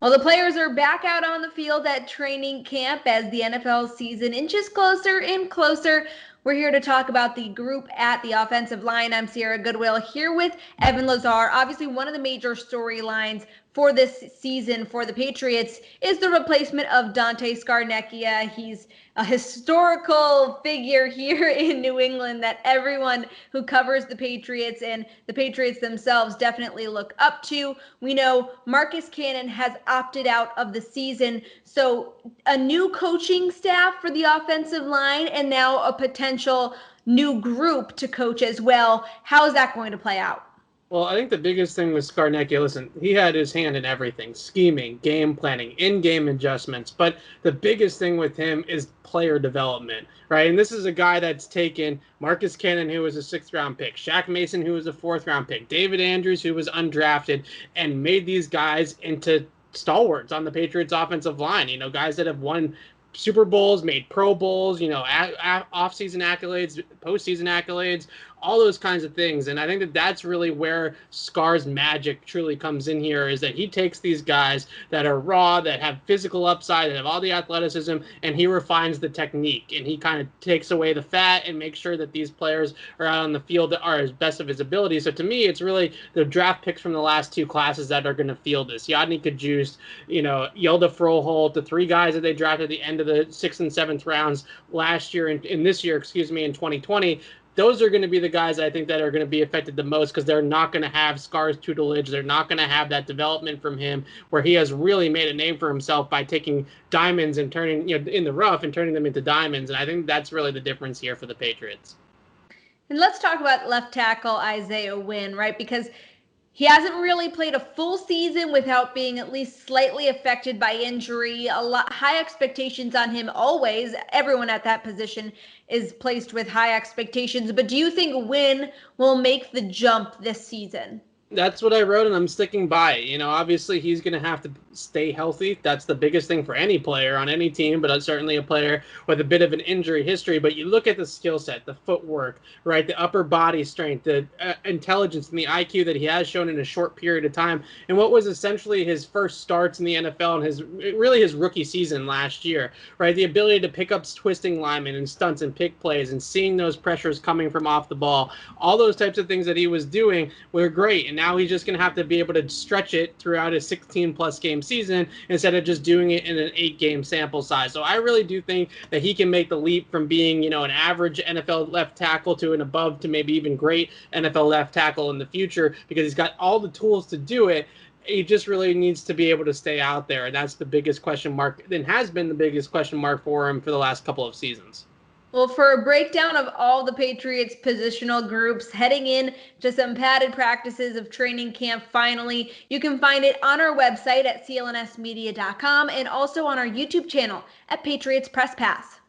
Well, the players are back out on the field at training camp as the NFL season inches closer and closer. We're here to talk about the group at the offensive line. I'm Sierra Goodwill here with Evan Lazar. Obviously, one of the major storylines for this season for the Patriots is the replacement of Dante Scarnecchia. He's a historical figure here in New England that everyone who covers the Patriots and the Patriots themselves definitely look up to. We know Marcus Cannon has opted out of the season, so a new coaching staff for the offensive line and now a potential new group to coach as well. How is that going to play out? Well, I think the biggest thing with Scarnecchia, listen, he had his hand in everything, scheming, game planning, in-game adjustments. But the biggest thing with him is player development, right? And this is a guy that's taken Marcus Cannon, who was a sixth-round pick, Shaq Mason, who was a fourth-round pick, David Andrews, who was undrafted, and made these guys into stalwarts on the Patriots offensive line. Guys that have won Super Bowls, made Pro Bowls, off-season accolades, postseason accolades, all those kinds of things. And I think that that's really where Scar's magic truly comes in here, is that he takes these guys that are raw, that have physical upside, that have all the athleticism, and he refines the technique. And he kind of takes away the fat and makes sure that these players are out on the field that are as best of his ability. So to me, it's really the draft picks from the last two classes that are going to feel this. Yadni Kajust, Yelda Froholt, the three guys that they drafted at the end of the 6th and 7th rounds last year, in this year, in 2020, those are going to be the guys I think that are going to be affected the most, because they're not going to have Scar's tutelage. They're not going to have that development from him where he has really made a name for himself by taking diamonds and turning, in the rough and turning them into diamonds. And I think that's really the difference here for the Patriots. And let's talk about left tackle Isaiah Wynn, right? Because he hasn't really played a full season without being at least slightly affected by injury. A lot high expectations on him always. Everyone at that position is placed with high expectations. But do you think Wynn will make the jump this season? That's what I wrote, and I'm sticking by it. Obviously he's going to have to stay healthy. That's the biggest thing for any player on any team, but certainly a player with a bit of an injury history. But you look at the skill set, the footwork, right, the upper body strength, the intelligence, and the IQ that he has shown in a short period of time, and what was essentially his first starts in the NFL and his rookie season last year, right? The ability to pick up twisting linemen and stunts and pick plays and seeing those pressures coming from off the ball, all those types of things that he was doing were great. And now he's just going to have to be able to stretch it throughout his 16-plus game season instead of just doing it in an 8-game sample size. So I really do think that he can make the leap from being, an average NFL left tackle to an above to maybe even great NFL left tackle in the future, because he's got all the tools to do it. He just really needs to be able to stay out there, and that's the biggest question mark, and has been the biggest question mark for him for the last couple of seasons. Well, for a breakdown of all the Patriots positional groups heading in to some padded practices of training camp finally, you can find it on our website at clnsmedia.com and also on our YouTube channel at Patriots Press Pass.